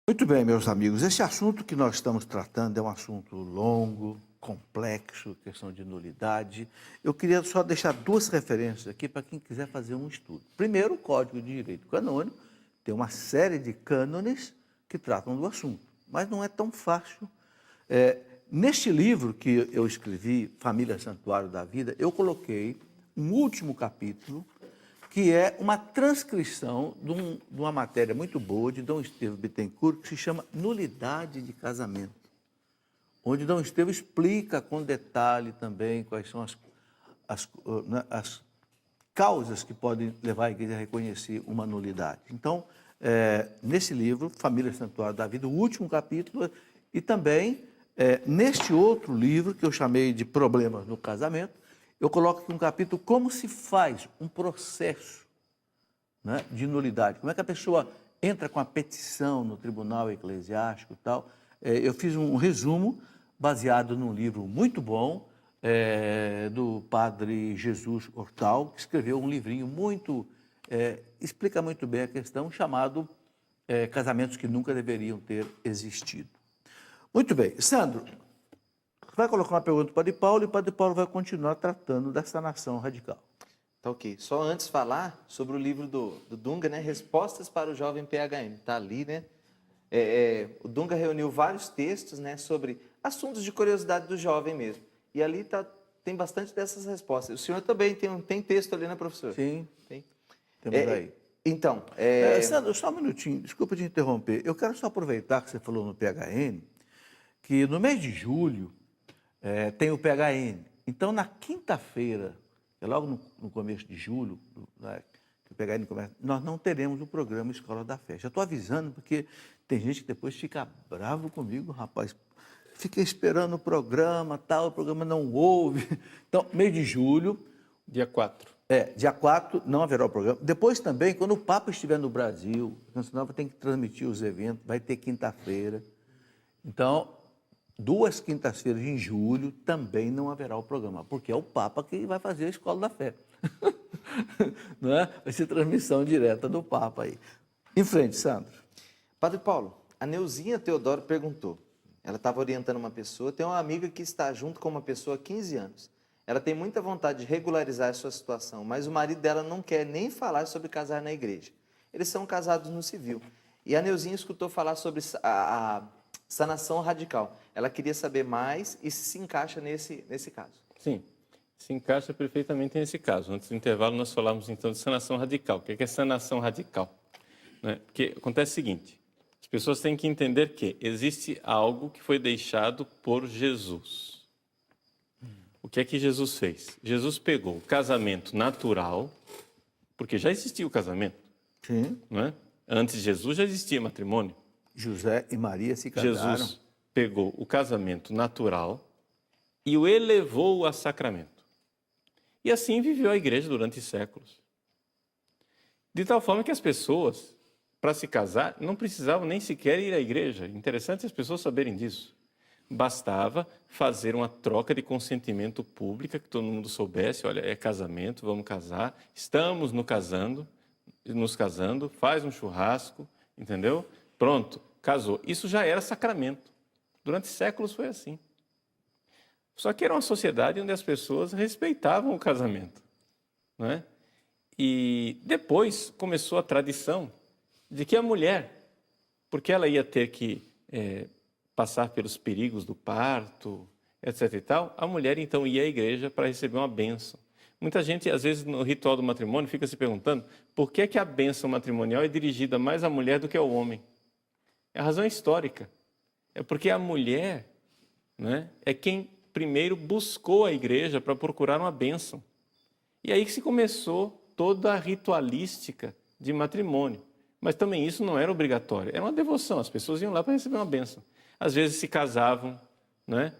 Muito bem, meus amigos. Esse assunto que nós estamos tratando é um assunto longo, complexo, questão de nulidade. Eu queria só deixar duas referências aqui para quem quiser fazer um estudo. Primeiro, o Código de Direito Canônico tem uma série de cânones que tratam do assunto, mas não é tão fácil. Neste livro que eu escrevi, Família Santuário da Vida, eu coloquei um último capítulo que é uma transcrição de uma matéria muito boa de Dom Estevão Bittencourt, que se chama Nulidade de Casamento, onde Dom Estevão explica com detalhe também quais são as causas que podem levar a igreja a reconhecer uma nulidade. Então, nesse livro, Família Santuário da Vida, o último capítulo, e também neste outro livro, que eu chamei de Problemas no Casamento, eu coloco aqui um capítulo, como se faz um processo, né, de nulidade. Como é que a pessoa entra com a petição no tribunal eclesiástico e tal. Eu fiz um resumo baseado num livro muito bom do padre Jesus Hortal, que escreveu um livrinho muito... explica muito bem a questão, chamado Casamentos que Nunca Deveriam Ter Existido. Muito bem. Sandro, vai colocar uma pergunta para o Padre Paulo e o Padre Paulo vai continuar tratando dessa nação radical. Tá ok. Só antes falar sobre o livro do Dunga, né? Respostas para o Jovem PHM. Tá ali, né? O Dunga reuniu vários textos, né? Sobre assuntos de curiosidade do jovem mesmo. E ali tem bastante dessas respostas. O senhor também tem texto ali, né, professor? Sim, Tem. temos aí. Então, Sandro, só um minutinho, desculpa te interromper. Eu quero só aproveitar que você falou no PHN, que no mês de julho tem o PHN. Então, na quinta-feira, logo no começo de julho, né, que o PHN começa, nós não teremos o programa Escola da Fé. Já estou avisando, porque tem gente que depois fica bravo comigo, rapaz. Fiquei esperando o programa não houve. Então, mês de julho... Dia 4. Dia 4 não haverá o programa. Depois também, quando o Papa estiver no Brasil, a Canção Nova tem que transmitir os eventos, vai ter quinta-feira. Então, 2 quintas-feiras em julho também não haverá o programa, porque é o Papa que vai fazer a Escola da Fé. Não é? Vai ser transmissão direta do Papa aí. Em frente, Sandro. Padre Paulo, a Neuzinha Teodoro perguntou. Ela estava orientando uma pessoa, tem uma amiga que está junto com uma pessoa há 15 anos. Ela tem muita vontade de regularizar a sua situação, mas o marido dela não quer nem falar sobre casar na igreja. Eles são casados no civil. E a Neuzinha escutou falar sobre a sanação radical. Ela queria saber mais e se encaixa nesse caso. Sim, se encaixa perfeitamente nesse caso. Antes do intervalo, nós falamos então de sanação radical. O que é sanação radical? Porque acontece o seguinte, as pessoas têm que entender que existe algo que foi deixado por Jesus. O que é que Jesus fez? Jesus pegou o casamento natural, porque já existia o casamento. Sim. Não é? Antes de Jesus já existia matrimônio. José e Maria se casaram. Jesus pegou o casamento natural e o elevou a sacramento. E assim viveu a igreja durante séculos. De tal forma que as pessoas, para se casar, não precisavam nem sequer ir à igreja. Interessante as pessoas saberem disso. Bastava fazer uma troca de consentimento pública, que todo mundo soubesse, olha, é casamento, vamos casar, estamos nos casando, faz um churrasco, entendeu? Pronto, casou. Isso já era sacramento. Durante séculos foi assim. Só que era uma sociedade onde as pessoas respeitavam o casamento, não é? E depois começou a tradição de que a mulher, porque ela ia ter que passar pelos perigos do parto, etc. e tal, a mulher então ia à igreja para receber uma bênção. Muita gente, às vezes, no ritual do matrimônio, fica se perguntando por que a bênção matrimonial é dirigida mais à mulher do que ao homem. A razão é histórica. É porque a mulher, né, é quem primeiro buscou a igreja para procurar uma bênção. E aí que se começou toda a ritualística de matrimônio. Mas também isso não era obrigatório, era uma devoção, as pessoas iam lá para receber uma bênção. Às vezes se casavam, né,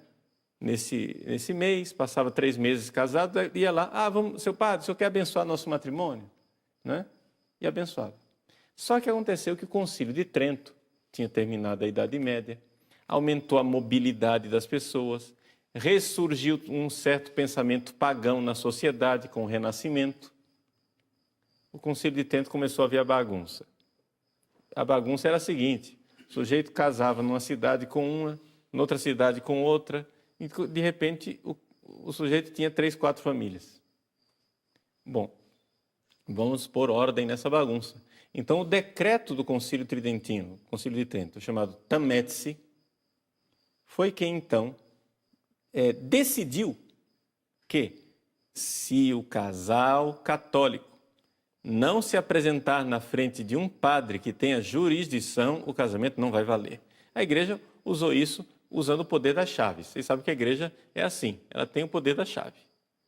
nesse mês, passava 3 meses casado, ia lá, vamos, seu padre, o senhor quer abençoar nosso matrimônio? Né? E abençoava. Só que aconteceu que o Concílio de Trento tinha terminado a Idade Média, aumentou a mobilidade das pessoas, ressurgiu um certo pensamento pagão na sociedade com o Renascimento. O Concílio de Trento começou a vir a bagunça. A bagunça era a seguinte: O sujeito casava numa cidade com uma, noutra cidade com outra, e de repente o sujeito tinha 3, 4 famílias. Bom, vamos pôr ordem nessa bagunça. Então, o decreto do Concílio Tridentino, Concílio de Trento, chamado Tametsi, foi quem, então, decidiu que, se o casal católico não se apresentar na frente de um padre que tenha jurisdição, o casamento não vai valer. A igreja usou isso usando o poder das chaves. Vocês sabem que a igreja é assim, ela tem o poder da chave.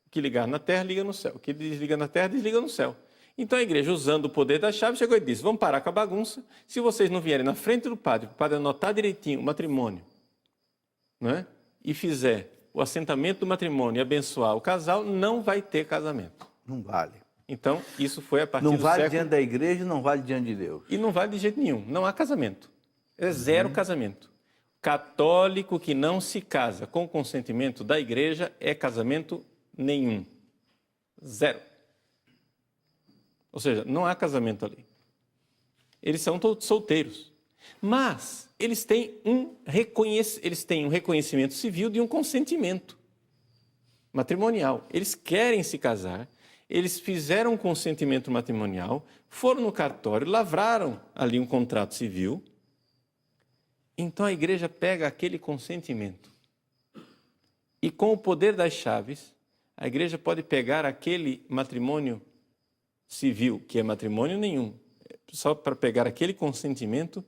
O que ligar na terra, liga no céu. O que desliga na terra, desliga no céu. Então a igreja, usando o poder da chave, chegou e disse: vamos parar com a bagunça. Se vocês não vierem na frente do padre, para o padre anotar direitinho o matrimônio, não é? E fizer o assentamento do matrimônio e abençoar o casal, não vai ter casamento. Não vale. Então, isso foi a partir Não do vale século... diante da igreja, não vale diante de Deus. E não vale de jeito nenhum, não há casamento. É zero casamento. Católico que não se casa com o consentimento da igreja é casamento nenhum. Zero. Ou seja, não há casamento ali. Eles são todos solteiros. Mas eles têm um reconhecimento civil de um consentimento matrimonial. Eles querem se casar, eles fizeram um consentimento matrimonial, foram no cartório, lavraram ali um contrato civil. Então a igreja pega aquele consentimento e, com o poder das chaves, a igreja pode pegar aquele matrimônio civil, que é matrimônio nenhum, só para pegar aquele consentimento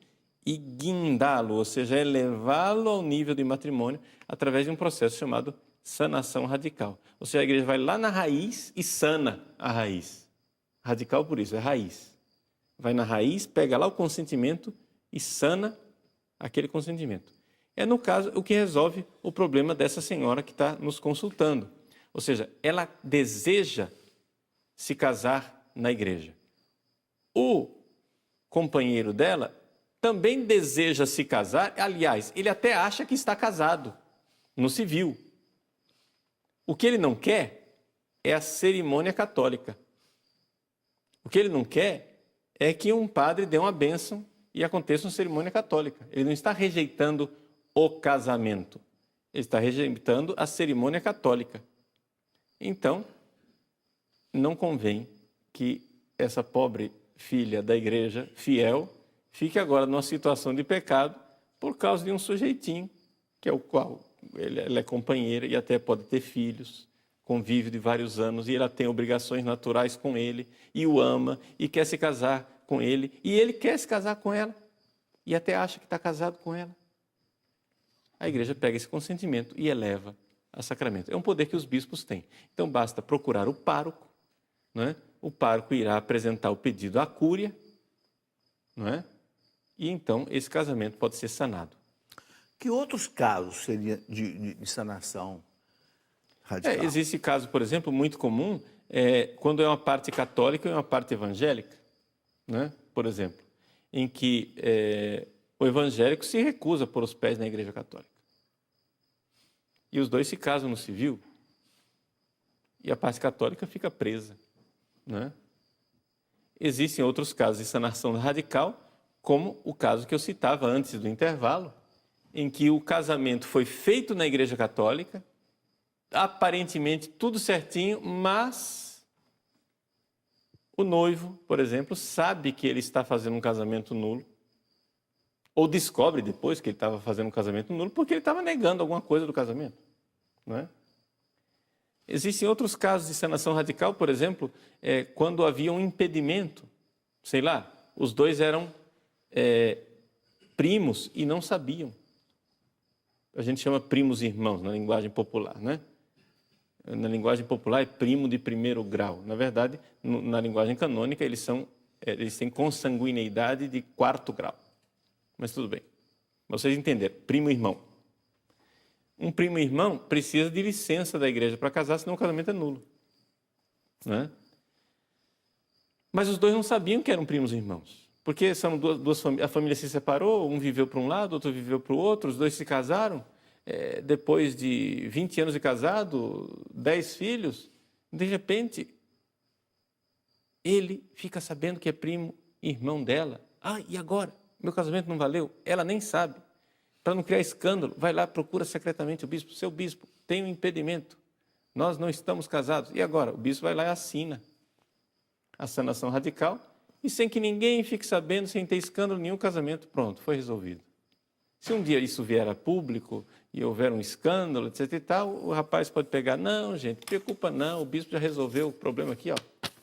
e guindá-lo, ou seja, elevá-lo ao nível de matrimônio através de um processo chamado sanação radical. Ou seja, a igreja vai lá na raiz e sana a raiz. Radical por isso, é raiz. Vai na raiz, pega lá o consentimento e sana aquele consentimento. É, no caso, o que resolve o problema dessa senhora que está nos consultando. Ou seja, ela deseja se casar na igreja. O companheiro dela também deseja se casar, aliás, ele até acha que está casado no civil. O que ele não quer é a cerimônia católica. O que ele não quer é que um padre dê uma bênção e aconteça uma cerimônia católica. Ele não está rejeitando o casamento, ele está rejeitando a cerimônia católica. Então, não convém que essa pobre filha da igreja, fiel, fique agora numa situação de pecado por causa de um sujeitinho, que é o qual ela é companheira e até pode ter filhos, convive de vários anos, e ela tem obrigações naturais com ele, e o ama, e quer se casar com ele, e ele quer se casar com ela, e até acha que está casado com ela. A igreja pega esse consentimento e eleva a sacramento. É um poder que os bispos têm. Então, basta procurar o pároco, não é? O pároco irá apresentar o pedido à cúria, não é? E então esse casamento pode ser sanado. Que outros casos seriam de sanação radical? Existe caso, por exemplo, muito comum, quando é uma parte católica e uma parte evangélica, né? Por exemplo, em que o evangélico se recusa a pôr os pés na igreja católica. E os dois se casam no civil, e a parte católica fica presa, né? Existem outros casos de sanação radical, como o caso que eu citava antes do intervalo, em que o casamento foi feito na igreja católica, aparentemente tudo certinho, mas o noivo, por exemplo, sabe que ele está fazendo um casamento nulo, ou descobre depois que ele estava fazendo um casamento nulo, porque ele estava negando alguma coisa do casamento, não é? Existem outros casos de sanação radical, por exemplo, quando havia um impedimento, sei lá, os dois eram primos e não sabiam. A gente chama primos irmãos na linguagem popular, né? Na linguagem popular é primo de primeiro grau. Na verdade, na linguagem canônica, eles têm consanguineidade de 4º grau. Mas tudo bem. Vocês entenderam, primo irmão. Um primo irmão precisa de licença da igreja para casar, senão o casamento é nulo, né? Mas os dois não sabiam que eram primos irmãos, porque são duas famílias, a família se separou, um viveu para um lado, outro viveu para o outro, os dois se casaram, depois de 20 anos de casado, 10 filhos, de repente, ele fica sabendo que é primo irmão dela. Ah, e agora? meu casamento não valeu, ela nem sabe. Para não criar escândalo, vai lá, procura secretamente o bispo. Seu bispo, tem um impedimento. Nós não estamos casados. E agora? O bispo vai lá e assina a sanação radical e sem que ninguém fique sabendo, sem ter escândalo nenhum, casamento, pronto, foi resolvido. Se um dia isso vier a público e houver um escândalo, etc e tal, o rapaz pode pegar, não, gente, não preocupa não, o bispo já resolveu o problema aqui, ó,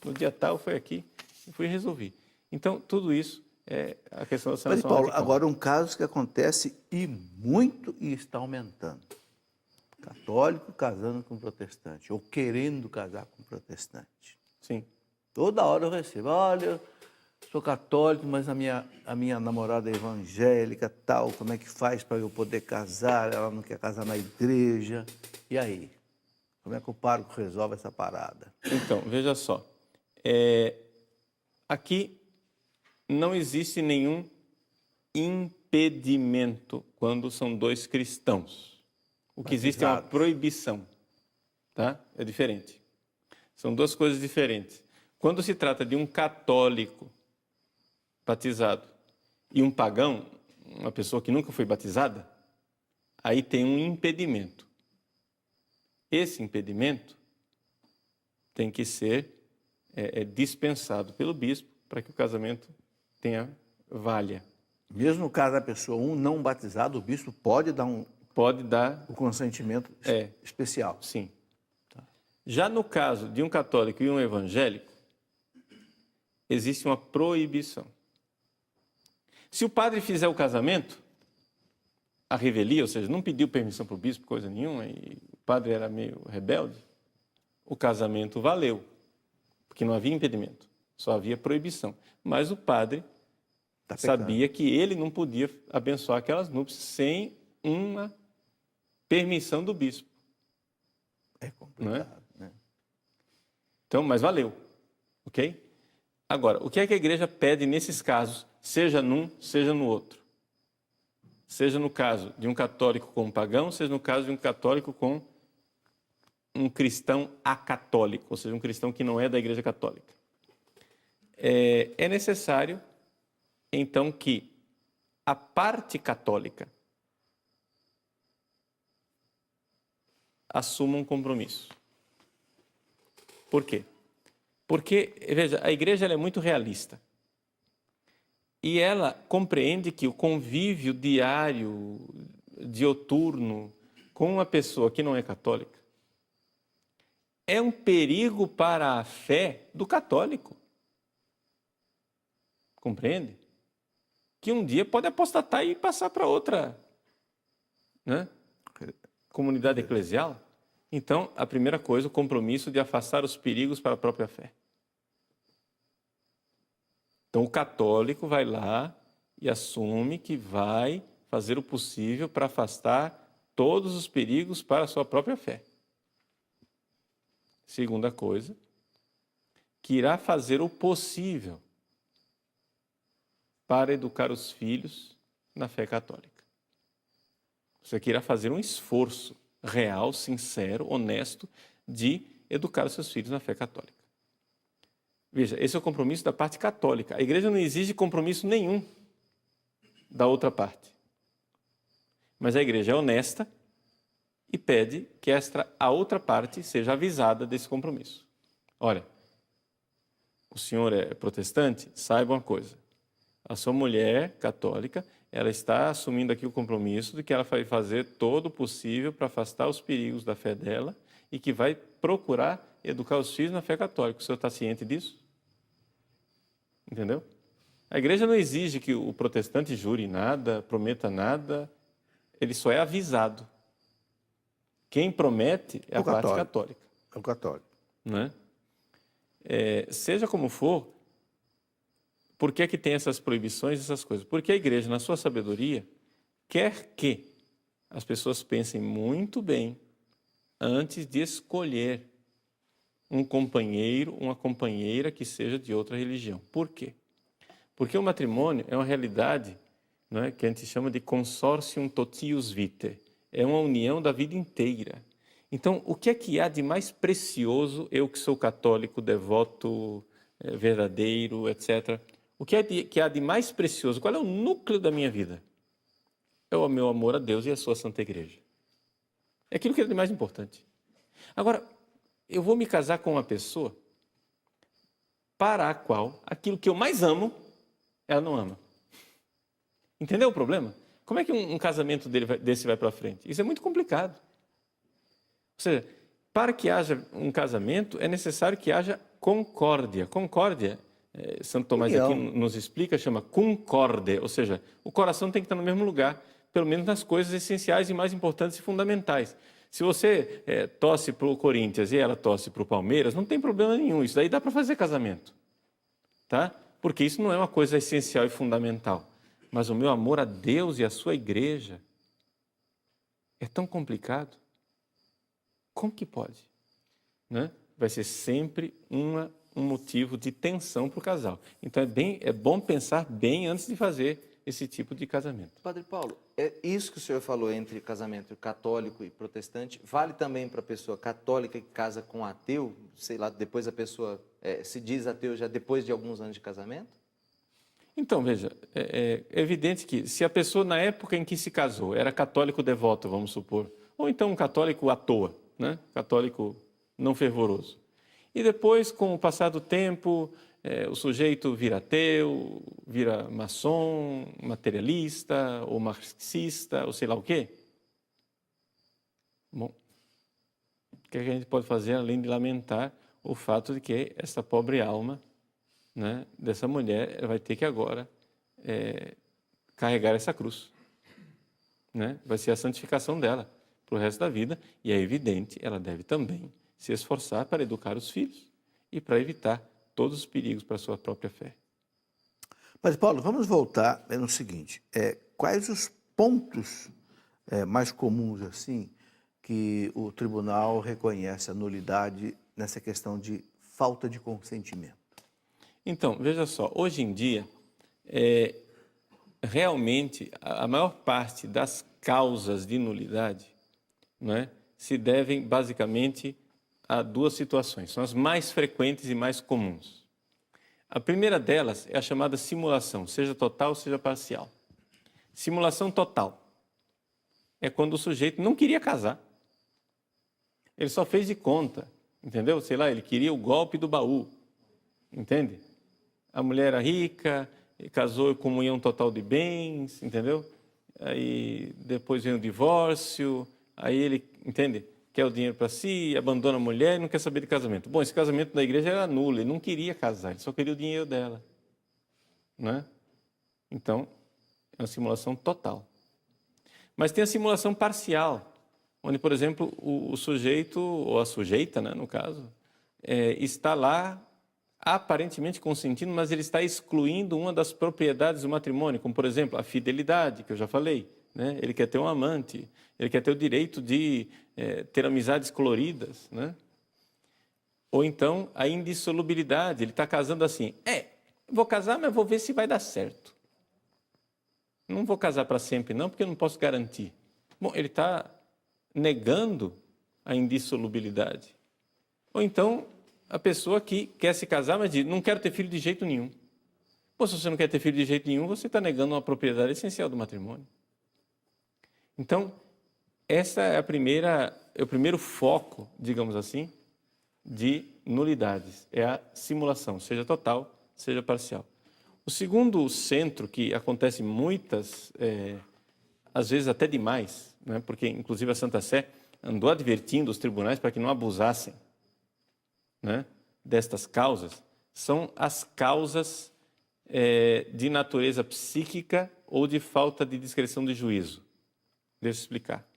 no dia tal foi aqui, e fui resolver. Então, tudo isso é a questão da Padre sanação Paulo, radical. agora um caso que acontece e muito e está aumentando. Católico casando com protestante, ou querendo casar com protestante. Sim. Toda hora eu recebo, olha, sou católico, mas a minha namorada é evangélica, tal, como é que faz para eu poder casar? Ela não quer casar na igreja. E aí? Como é que o pároco resolve essa parada? Então, veja só, aqui não existe nenhum impedimento quando são dois cristãos. O que existe é uma proibição, tá? É diferente. São duas coisas diferentes. Quando se trata de um católico batizado e um pagão, uma pessoa que nunca foi batizada, aí tem um impedimento. Esse impedimento tem que ser dispensado pelo bispo para que o casamento tenha valha. Mesmo no caso da pessoa, um não batizado, o bispo pode dar Pode dar, o consentimento especial. sim. Já no caso de um católico e um evangélico, existe uma proibição. Se o padre fizer o casamento, a revelia, ou seja, não pediu permissão para o bispo, coisa nenhuma, e o padre era meio rebelde, o casamento valeu, porque não havia impedimento, só havia proibição. Mas o padre sabia que ele não podia abençoar aquelas núpcias sem uma permissão do bispo. É complicado, né? Então, mas valeu, ok? Agora, o que é que a igreja pede nesses casos, seja num, seja no outro? Seja no caso de um católico com um pagão, seja no caso de um católico com um cristão acatólico, ou seja, um cristão que não é da igreja católica. É necessário, então, que a parte católica assuma um compromisso. Por quê? Porque, veja, a igreja ela é muito realista. E ela compreende que o convívio diário, dioturno, com uma pessoa que não é católica, é um perigo para a fé do católico. Compreende? Que um dia pode apostatar e passar para outra, né, comunidade eclesial. Então, a primeira coisa, o compromisso de afastar os perigos para a própria fé. Então, o católico vai lá e assume que vai fazer o possível para afastar todos os perigos para a sua própria fé. Segunda coisa, que irá fazer o possível para educar os filhos na fé católica. Você irá fazer um esforço real, sincero, honesto, de educar os seus filhos na fé católica. Veja, esse é o compromisso da parte católica. A igreja não exige compromisso nenhum da outra parte. Mas a igreja é honesta e pede que a outra parte seja avisada desse compromisso. Olha, o senhor é protestante? Saiba uma coisa. A sua mulher católica, ela está assumindo aqui o compromisso de que ela vai fazer todo o possível para afastar os perigos da fé dela e que vai procurar educar os filhos na fé católica. O senhor está ciente disso? Entendeu? A igreja não exige que o protestante jure nada, prometa nada, ele só é avisado. Quem promete é a parte católica. É o católico. Né? Seja como for, por que tem essas proibições, essas coisas? Porque a igreja, na sua sabedoria, quer que as pessoas pensem muito bem antes de escolher um companheiro, uma companheira que seja de outra religião. Por quê? Porque o matrimônio é uma realidade, né, que a gente chama de consortium totius vitae. É uma união da vida inteira. Então, o que há de mais precioso, eu que sou católico, devoto, verdadeiro, etc., O que há de mais precioso? Qual é o núcleo da minha vida? É o meu amor a Deus e a sua Santa Igreja. É aquilo que é de mais importante. Agora, eu vou me casar com uma pessoa para a qual aquilo que eu mais amo, ela não ama. Entendeu o problema? Como é que um casamento desse vai para frente? Isso é muito complicado. Ou seja, para que haja um casamento, é necessário que haja concórdia. Concórdia, Santo Tomás aqui nos explica, chama concorde, ou seja, o coração tem que estar no mesmo lugar, pelo menos nas coisas essenciais e mais importantes e fundamentais. Se você torce para o Corinthians e ela torce para o Palmeiras, não tem problema nenhum, isso daí dá para fazer casamento, tá? Porque isso não é uma coisa essencial e fundamental. Mas o meu amor a Deus e a sua igreja é tão complicado. Como que pode? Né? Vai ser sempre um motivo de tensão para o casal. Então é bom pensar bem antes de fazer esse tipo de casamento. Padre Paulo, é isso que o senhor falou entre casamento católico e protestante, vale também para a pessoa católica que casa com ateu? Sei lá, depois a pessoa se diz ateu já depois de alguns anos de casamento? Então, veja, é evidente que se a pessoa na época em que se casou era católico devoto, vamos supor, ou então um católico à toa, né? Católico não fervoroso. E depois, com o passar do tempo, o sujeito vira ateu, vira maçom, materialista, ou marxista, ou sei lá o quê. Bom, o que a gente pode fazer além de lamentar o fato de que essa pobre alma, né, dessa mulher, ela vai ter que agora carregar essa cruz. Né? Vai ser a santificação dela para o resto da vida, e é evidente, ela deve também se esforçar para educar os filhos e para evitar todos os perigos para a sua própria fé. Mas, Paulo, vamos voltar no seguinte, quais os pontos mais comuns, assim, que o tribunal reconhece a nulidade nessa questão de falta de consentimento? Então, veja só, hoje em dia, realmente, a maior parte das causas de nulidade, não é, se devem basicamente a duas situações, são as mais frequentes e mais comuns. A primeira delas é a chamada simulação, seja total, seja parcial. Simulação total é quando o sujeito não queria casar. Ele só fez de conta, entendeu? Sei lá, ele queria o golpe do baú, entende? A mulher era rica, casou em comunhão total de bens, entendeu? Aí depois vem o divórcio, aí ele, entende? Quer o dinheiro para si, abandona a mulher e não quer saber de casamento. Bom, esse casamento da igreja era nulo, ele não queria casar, ele só queria o dinheiro dela. Né? Então, é uma simulação total. Mas tem a simulação parcial, onde, por exemplo, o sujeito, ou a sujeita, né, no caso, está lá aparentemente consentindo, mas ele está excluindo uma das propriedades do matrimônio, como, por exemplo, a fidelidade, que eu já falei. Né? Ele quer ter um amante, ele quer ter o direito de ter amizades coloridas, né? Ou então a indissolubilidade, ele está casando assim, vou casar, mas vou ver se vai dar certo. Não vou casar para sempre não, porque eu não posso garantir. Bom, ele está negando a indissolubilidade. Ou então a pessoa que quer se casar, mas diz, não quero ter filho de jeito nenhum. Pô, se você não quer ter filho de jeito nenhum, você está negando uma propriedade essencial do matrimônio. Então, essa é o primeiro foco, digamos assim, de nulidades. É a simulação, seja total, seja parcial. O segundo centro, que acontece muitas, às vezes até demais, né? Porque inclusive a Santa Sé andou advertindo os tribunais para que não abusassem, né, destas causas, são as causas de natureza psíquica ou de falta de discrição de juízo. Deixa eu explicar.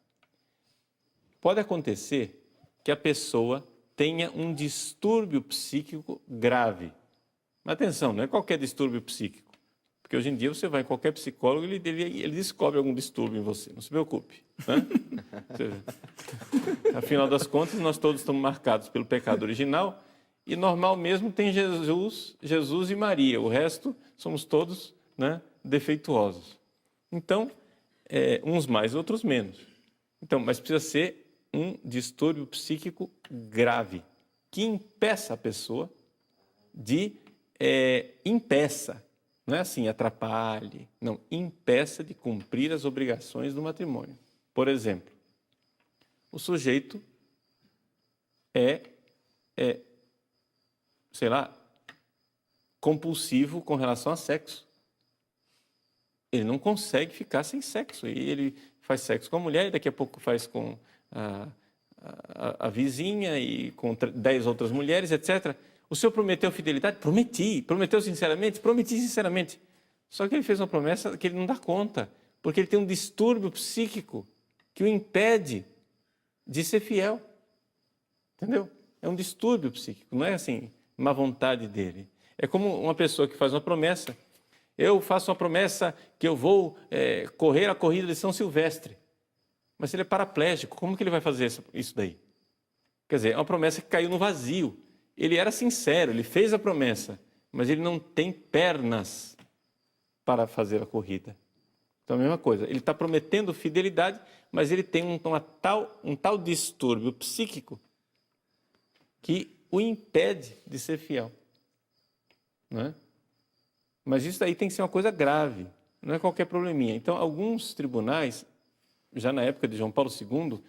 Pode acontecer que a pessoa tenha um distúrbio psíquico grave. Mas atenção, não é qualquer distúrbio psíquico. Porque hoje em dia você vai em qualquer psicólogo e ele descobre algum distúrbio em você. Não se preocupe. Né? Afinal das contas, nós todos estamos marcados pelo pecado original e normal mesmo tem Jesus e Maria. O resto somos todos, né, defeituosos. Então, uns mais, outros menos. Então, mas precisa ser um distúrbio psíquico grave, que impeça a pessoa Não é assim, atrapalhe. Não, impeça de cumprir as obrigações do matrimônio. Por exemplo, o sujeito sei lá, compulsivo com relação a sexo. Ele não consegue ficar sem sexo. E ele faz sexo com a mulher, e daqui a pouco faz com a vizinha e com 10 outras mulheres, etc. O senhor prometeu fidelidade? Prometi. Prometeu sinceramente? Prometi sinceramente. Só que ele fez uma promessa que ele não dá conta, porque ele tem um distúrbio psíquico que o impede de ser fiel. Entendeu? É um distúrbio psíquico, não é assim, má vontade dele. É como uma pessoa que faz uma promessa. Eu faço uma promessa que eu vou correr a corrida de São Silvestre. Mas ele é paraplégico, como que ele vai fazer isso daí? Quer dizer, é uma promessa que caiu no vazio. Ele era sincero, ele fez a promessa, mas ele não tem pernas para fazer a corrida. Então, a mesma coisa, ele está prometendo fidelidade, mas ele tem um tal distúrbio psíquico que o impede de ser fiel. Não é? Mas isso daí tem que ser uma coisa grave, não é qualquer probleminha. Então, alguns tribunais, já na época de João Paulo II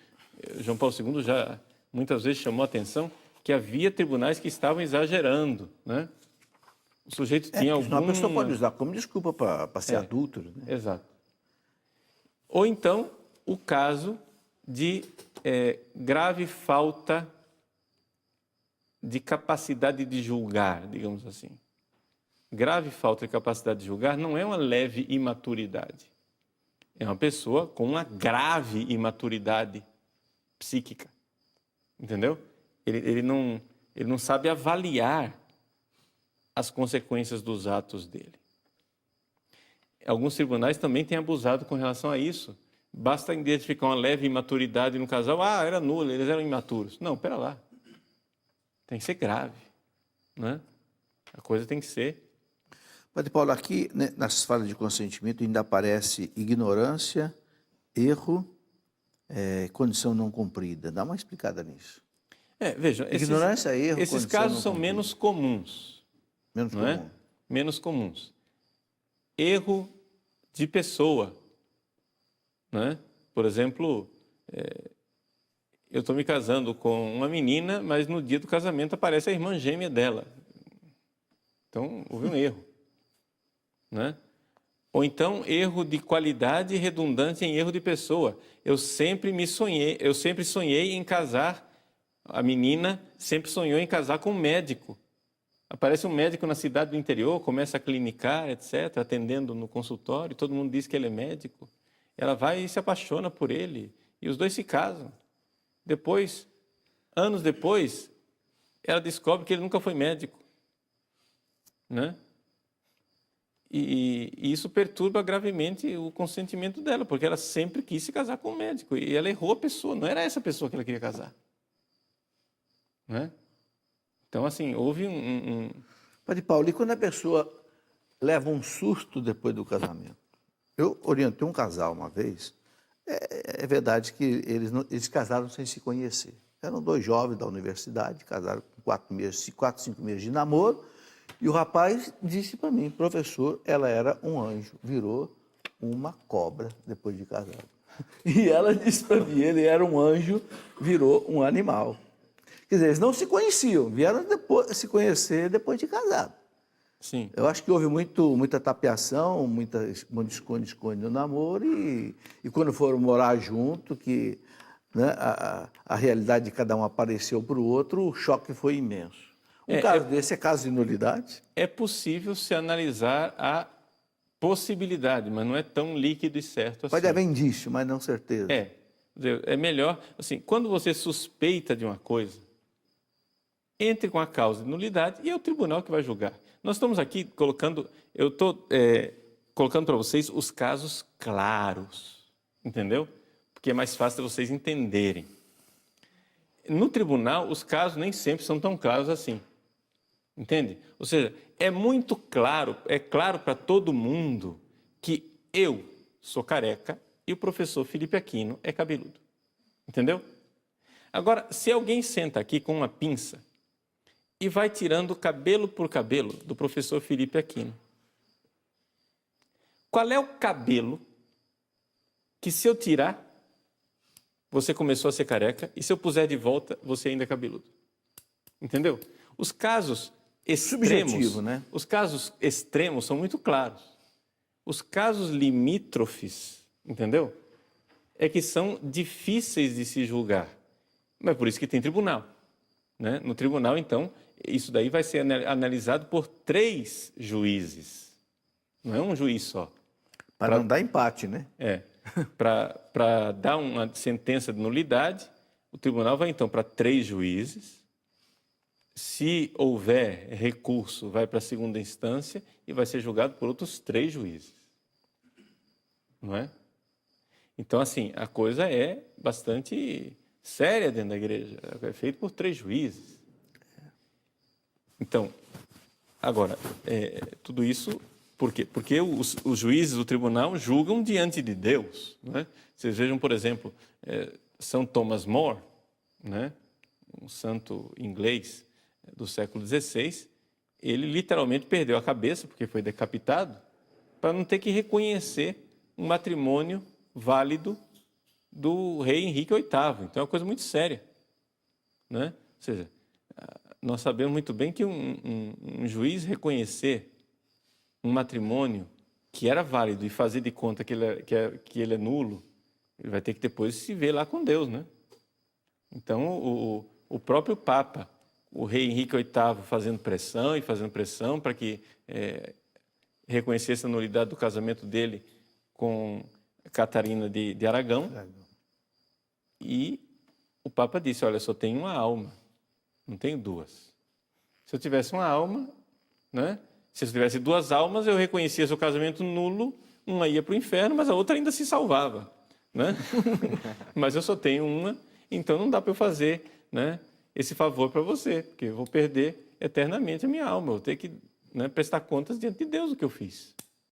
já muitas vezes chamou a atenção que havia tribunais que estavam exagerando, né? O sujeito tinha alguma... A pessoa pode usar como desculpa para ser adúltero, né? Exato. Ou então, o caso de grave falta de capacidade de julgar, digamos assim. Grave falta de capacidade de julgar não é uma leve imaturidade. É uma pessoa com uma grave imaturidade psíquica. Entendeu? Ele não sabe avaliar as consequências dos atos dele. Alguns tribunais também têm abusado com relação a isso. Basta identificar uma leve imaturidade no casal. Ah, era nula, eles eram imaturos. Não, pera lá. Tem que ser grave, né? A coisa tem que ser... Padre Paulo, aqui, né, nas falas de consentimento ainda aparece ignorância, erro, condição não cumprida. Dá uma explicada nisso. Veja, ignorância, erro, esses casos são menos comuns. Menos não comum. É? Menos comuns. Erro de pessoa. Né? Por exemplo, eu estou me casando com uma menina, mas no dia do casamento aparece a irmã gêmea dela. Então, houve um erro. Né? Ou então, erro de qualidade redundante em erro de pessoa. Eu sempre sonhei em casar, a menina sempre sonhou em casar com um médico. Aparece um médico na cidade do interior, começa a clinicar, etc., atendendo no consultório, todo mundo diz que ele é médico. Ela vai e se apaixona por ele, e os dois se casam. Depois, anos depois, ela descobre que ele nunca foi médico. Né? E isso perturba gravemente o consentimento dela, porque ela sempre quis se casar com um médico, e ela errou a pessoa, não era essa pessoa que ela queria casar. Né? Então, assim, houve Padre Paulo, e quando a pessoa leva um susto depois do casamento? Eu orientei um casal uma vez, é verdade que eles casaram sem se conhecer. Eram dois jovens da universidade, casaram com 4, 5 meses de namoro, e o rapaz disse para mim, professor, ela era um anjo, virou uma cobra depois de casado. E ela disse para mim, ele era um anjo, virou um animal. Quer dizer, eles não se conheciam, vieram se conhecer depois de casado. Sim. Eu acho que houve muita tapeação, muito esconde-esconde no namoro, e quando foram morar junto, que né, a realidade de cada um apareceu para o outro, o choque foi imenso. Um caso desse é caso de nulidade? É possível se analisar a possibilidade, mas não é tão líquido e certo assim. Pode haver indício, mas não certeza. É melhor, assim, quando você suspeita de uma coisa, entre com a causa de nulidade e é o tribunal que vai julgar. Nós estamos aqui colocando, eu estou colocando para vocês os casos claros, entendeu? Porque é mais fácil de vocês entenderem. No tribunal, os casos nem sempre são tão claros assim. Entende? Ou seja, é muito claro, é claro para todo mundo que eu sou careca e o professor Felipe Aquino é cabeludo. Entendeu? Agora, se alguém senta aqui com uma pinça e vai tirando cabelo por cabelo do professor Felipe Aquino, Qual é o cabelo que, se eu tirar, você começou a ser careca, e se eu puser de volta, você ainda é cabeludo? Entendeu? Os casos extremos, Subjetivo, né? os casos extremos são muito claros. Os casos limítrofes, entendeu? É que são difíceis de se julgar. Mas por isso que tem tribunal, né? No tribunal, então, isso daí vai ser analisado por 3 juízes. Não é um juiz só. Para não dar empate, né? Para dar uma sentença de nulidade, o tribunal vai então para 3 juízes. Se houver recurso, vai para a segunda instância e vai ser julgado por outros 3 juízes. Não é? Então, assim, a coisa é bastante séria dentro da igreja. É feito por 3 juízes. Então, agora, tudo isso... Por quê? Porque os juízes do tribunal julgam diante de Deus. Né? Vocês vejam, por exemplo, São Thomas More, né? Um santo inglês do século XVI, ele literalmente perdeu a cabeça, porque foi decapitado, para não ter que reconhecer um matrimônio válido do rei Henrique VIII. Então é uma coisa muito séria. Né? Ou seja, nós sabemos muito bem que um juiz reconhecer um matrimônio que era válido e fazer de conta que ele é nulo, ele vai ter que depois se ver lá com Deus, né? Então, o próprio Papa, o rei Henrique VIII, fazendo pressão para que reconhecesse a nulidade do casamento dele com Catarina de Aragão. E o Papa disse, olha, só tenho uma alma, não tenho 2. Se eu tivesse uma alma, né? Se eu tivesse 2 almas, eu reconhecia seu casamento nulo, uma ia para o inferno, mas a outra ainda se salvava. Né? Mas eu só tenho uma, então não dá para eu fazer, né, esse favor para você, porque eu vou perder eternamente a minha alma, eu vou ter que, né, prestar contas diante de Deus do que eu fiz.